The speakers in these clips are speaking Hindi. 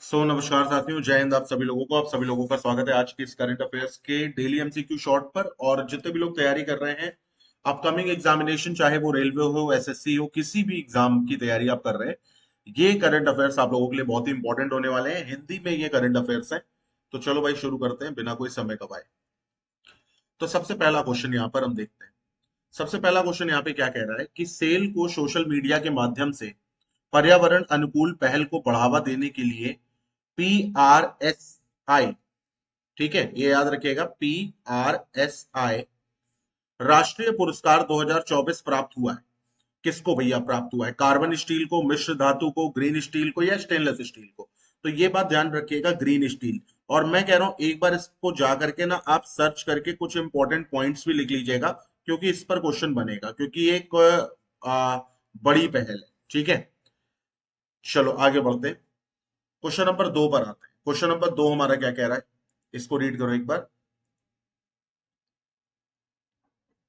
नमस्कार साथियों, जय हिंद। आप सभी लोगों का स्वागत है आज के इस करंट अफेयर्स के डेली एमसीक्यू शॉर्ट पर। और जितने भी लोग तैयारी कर रहे हैं अपकमिंग एग्जामिनेशन, चाहे वो रेलवे हो, एसएससी हो, किसी भी एग्जाम की तैयारी आप कर रहे हैं, ये करंट अफेयर्स आप लोगों के लिए बहुत ही इंपॉर्टेंट होने वाले हैं। हिंदी में ये करंट अफेयर्स हैं। तो चलो भाई, शुरू करते हैं बिना कोई समय गवाए। तो सबसे पहला क्वेश्चन यहाँ पर हम देखते हैं। सबसे पहला क्वेश्चन यहाँ पे क्या कह रहा है कि सेल को सोशल मीडिया के माध्यम से पर्यावरण अनुकूल पहल को बढ़ावा देने के लिए PRSI, ठीक है, ये याद रखिएगा, PRSI राष्ट्रीय पुरस्कार 2024 प्राप्त हुआ है। किसको भैया प्राप्त हुआ है? कार्बन स्टील को, मिश्र धातु को, ग्रीन स्टील को या स्टेनलेस स्टील को? तो ये बात ध्यान रखिएगा, ग्रीन स्टील। और मैं कह रहा हूं एक बार इसको जा करके ना आप सर्च करके कुछ इंपॉर्टेंट पॉइंट्स भी लिख लीजिएगा, क्योंकि इस पर क्वेश्चन बनेगा, क्योंकि ये एक बड़ी पहल है। ठीक है, चलो आगे बढ़ते हैं। क्वेश्चन नंबर 2 पर आते हैं। क्वेश्चन नंबर 2 हमारा क्या कह रहा है, इसको रीड करो एक बार।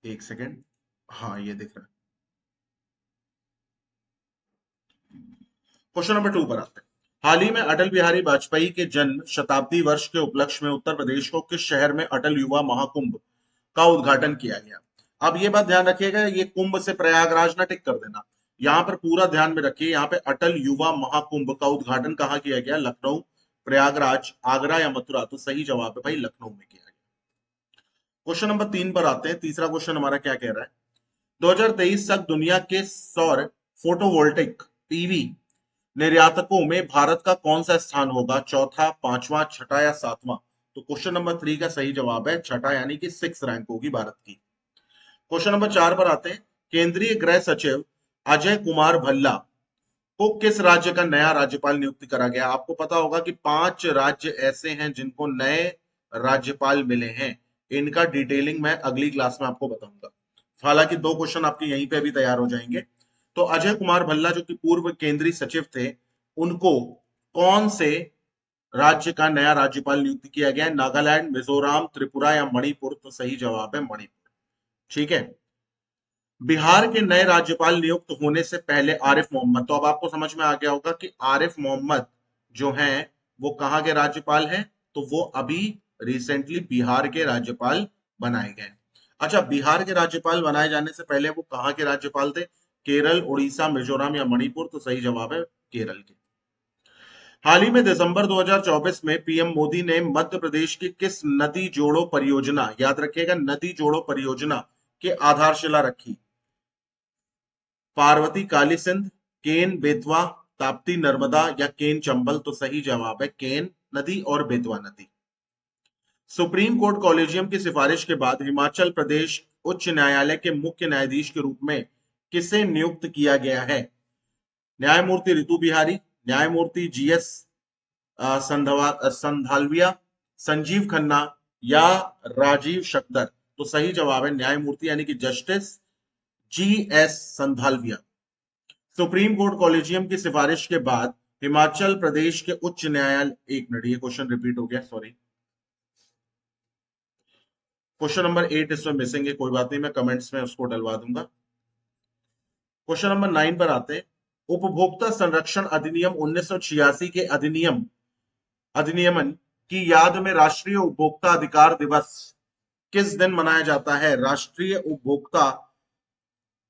एक सेकेंड। हाँ, ये दिख रहा है। क्वेश्चन नंबर 2 पर आते हैं। हाल ही में अटल बिहारी वाजपेयी के जन्म शताब्दी वर्ष के उपलक्ष्य में उत्तर प्रदेश को किस शहर में अटल युवा महाकुंभ का उद्घाटन किया गया? अब ये बात ध्यान रखिएगा, ये कुंभ से प्रयागराज ना टिक कर देना। यहाँ पर पूरा ध्यान में रखिए, यहाँ पे अटल युवा महाकुंभ का उद्घाटन कहाँ किया गया? लखनऊ, प्रयागराज, आगरा या मथुरा? तो सही जवाब है भाई, लखनऊ में किया गया। क्वेश्चन नंबर 3 पर आते हैं। तीसरा क्वेश्चन हमारा क्या कह रहा है? 2023 तक दुनिया के सौर फोटोवोल्टिक पीवी निर्यातकों में भारत का कौन सा स्थान होगा? चौथा, पांचवा, छठा या सातवां? तो क्वेश्चन नंबर 3 का सही जवाब है छठा, यानी कि 6 रैंक होगी भारत की। क्वेश्चन नंबर 4 पर आते हैं। केंद्रीय गृह सचिव अजय कुमार भल्ला को किस राज्य का नया राज्यपाल नियुक्त करा गया? आपको पता होगा कि 5 राज्य ऐसे हैं जिनको नए राज्यपाल मिले हैं। इनका डिटेलिंग मैं अगली क्लास में आपको बताऊंगा। हालांकि 2 क्वेश्चन आपके यहीं पे अभी तैयार हो जाएंगे। तो अजय कुमार भल्ला जो कि पूर्व केंद्रीय सचिव थे, उनको कौन से राज्य का नया राज्यपाल नियुक्त किया गया है? नागालैंड, मिजोरम, त्रिपुरा या मणिपुर? तो सही जवाब है मणिपुर। ठीक है। बिहार के नए राज्यपाल नियुक्त होने से पहले आरिफ मोहम्मद, तो अब आपको समझ में आ गया होगा कि आरिफ मोहम्मद जो हैं वो कहाँ के राज्यपाल हैं? तो वो अभी रिसेंटली बिहार के राज्यपाल बनाए गए। अच्छा, बिहार के राज्यपाल बनाए जाने से पहले वो कहाँ के राज्यपाल थे? केरल, उड़ीसा, मिजोरम या मणिपुर? तो सही जवाब है केरल के। हाल ही में दिसंबर 2024 में पीएम मोदी ने मध्य प्रदेश की किस नदी जोड़ो परियोजना, याद रखिएगा, नदी जोड़ो परियोजना की आधारशिला रखी? पार्वती काली सिंध, केन बेतवा, ताप्ती नर्मदा या केन चंबल? तो सही जवाब है केन नदी और बेतवा नदी। सुप्रीम कोर्ट कॉलेजियम की सिफारिश के बाद हिमाचल प्रदेश उच्च न्यायालय के मुख्य न्यायाधीश के रूप में किसे नियुक्त किया गया है? न्यायमूर्ति ऋतु बिहारी, न्यायमूर्ति जीएस संधालविया, संजीव खन्ना या राजीव शक्कर? तो सही जवाब है न्यायमूर्ति, यानी कि justice GS Sandhalwalia. Supreme court collegium की सिफारिश के बाद हिमाचल प्रदेश के उच्च न्यायालय, एक मिनट, ये क्वेश्चन रिपीट हो गया, सॉरी। क्वेश्चन नंबर 8 इसमें मिसिंग है, कोई बात नहीं, मैं कमेंट्स में उसको डलवा दूंगा। क्वेश्चन नंबर 9 पर आते हैं। उपभोक्ता संरक्षण अधिनियम 1986 के अधिनियमन की याद में राष्ट्रीय उपभोक्ता अधिकार दिवस किस दिन मनाया जाता है? राष्ट्रीय उपभोक्ता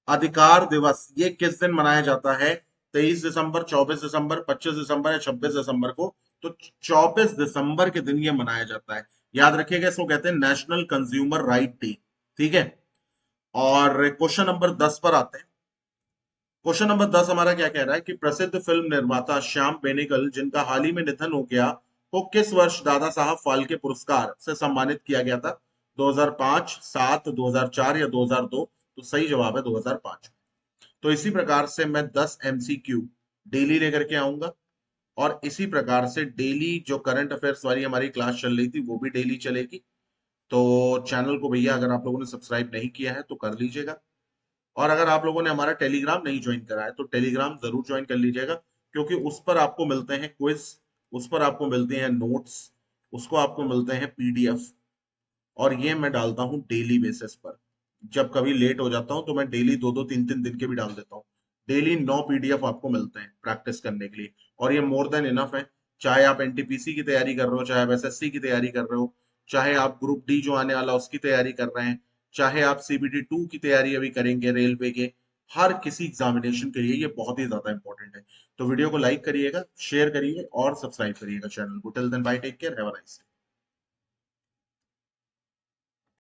अधिकार दिवस ये किस दिन मनाया जाता है? 23 दिसंबर, 24 दिसंबर, 25 दिसंबर या 26 दिसंबर को? तो 24 दिसंबर के दिन ये मनाया जाता है। याद रखिएगा, इसको कहते हैं नेशनल कंज्यूमर राइट डे। ठीक है। और क्वेश्चन नंबर 10 पर आते हैं। क्वेश्चन नंबर 10 हमारा क्या कह रहा है कि प्रसिद्ध फिल्म निर्माता श्याम बेनेगल, जिनका हाल ही में निधन हो गया, को किस वर्ष दादा साहब फाल्के पुरस्कार से सम्मानित किया गया था? 2005, 7, 2004 या 2002? तो सही जवाब है 2005। तो इसी प्रकार से मैं 10 MCQ डेली लेकर के आऊंगा, और इसी प्रकार से डेली जो करंट अफेयर्स वाली हमारी क्लास चल रही थी वो भी डेली चलेगी। तो चैनल को भैया अगर आप लोगों ने सब्सक्राइब नहीं किया है तो कर लीजिएगा। और अगर आप लोगों ने हमारा टेलीग्राम नहीं ज्वाइन करा है तो टेलीग्राम जरूर ज्वाइन कर लीजिएगा, क्योंकि उस पर आपको मिलते हैं क्विज, उस पर आपको मिलते हैं नोट्स, उसको आपको मिलते हैं PDF। और ये मैं डालता हूँ डेली बेसिस पर। जब कभी लेट हो जाता हूँ तो मैं डेली 2-2, 3-3 दिन के भी डाल देता हूँ। डेली 9 PDF आपको मिलते हैं प्रैक्टिस करने के लिए, और ये मोर देन इनफ है। चाहे आप एनटीपीसी की तैयारी कर रहे हो, चाहे आप एसएससी की तैयारी कर रहे हो, चाहे आप ग्रुप डी जो आने वाला उसकी तैयारी कर रहे हैं, चाहे आप सीबीटी 2 की तैयारी अभी करेंगे रेलवे के, हर किसी एग्जामिनेशन के लिए ये बहुत ही ज्यादा इंपॉर्टेंट है। तो वीडियो को लाइक करिएगा, शेयर करिए और सब्सक्राइब करिएगा चैनल को। Till then bye, take care, have a nice day.